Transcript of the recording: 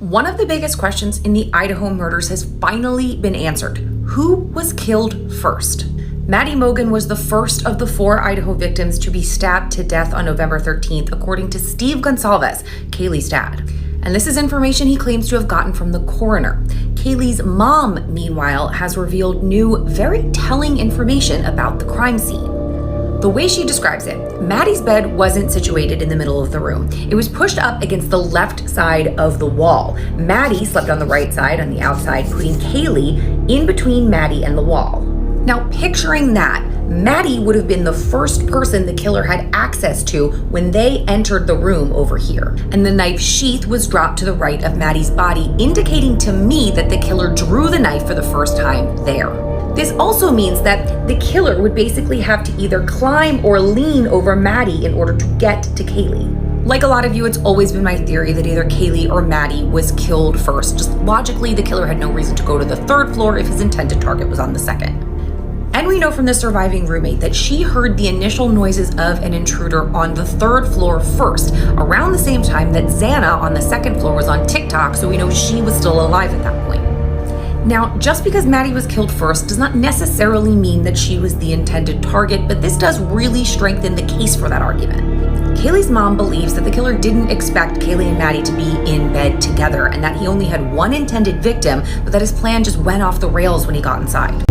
One of the biggest questions in the Idaho murders has finally been answered. Who was killed first? Maddie Mogen was the first of the 4 Idaho victims to be stabbed to death on November 13th, according to Steve Gonsalves, Kaylee's dad. And this is information he claims to have gotten from the coroner. Kaylee's mom, meanwhile, has revealed new, very telling information about the crime scene. The way she describes it, Maddie's bed wasn't situated in the middle of the room. It was pushed up against the left side of the wall. Maddie slept on the right side, on the outside, putting Kaylee in between Maddie and the wall. Now, picturing that, Maddie would have been the first person the killer had access to when they entered the room over here. And the knife sheath was dropped to the right of Maddie's body, indicating to me that the killer drew the knife for the first time there. This also means that the killer would basically have to either climb or lean over Maddie in order to get to Kaylee. Like a lot of you, it's always been my theory that either Kaylee or Maddie was killed first. Just logically, the killer had no reason to go to the 3rd floor if his intended target was on the 2nd. And we know from the surviving roommate that she heard the initial noises of an intruder on the 3rd floor first, around the same time that Xana on the 2nd floor was on TikTok, so we know she was still alive at that point. Now, just because Maddie was killed first does not necessarily mean that she was the intended target, but this does really strengthen the case for that argument. Kaylee's mom believes that the killer didn't expect Kaylee and Maddie to be in bed together and that he only had one intended victim, but that his plan just went off the rails when he got inside.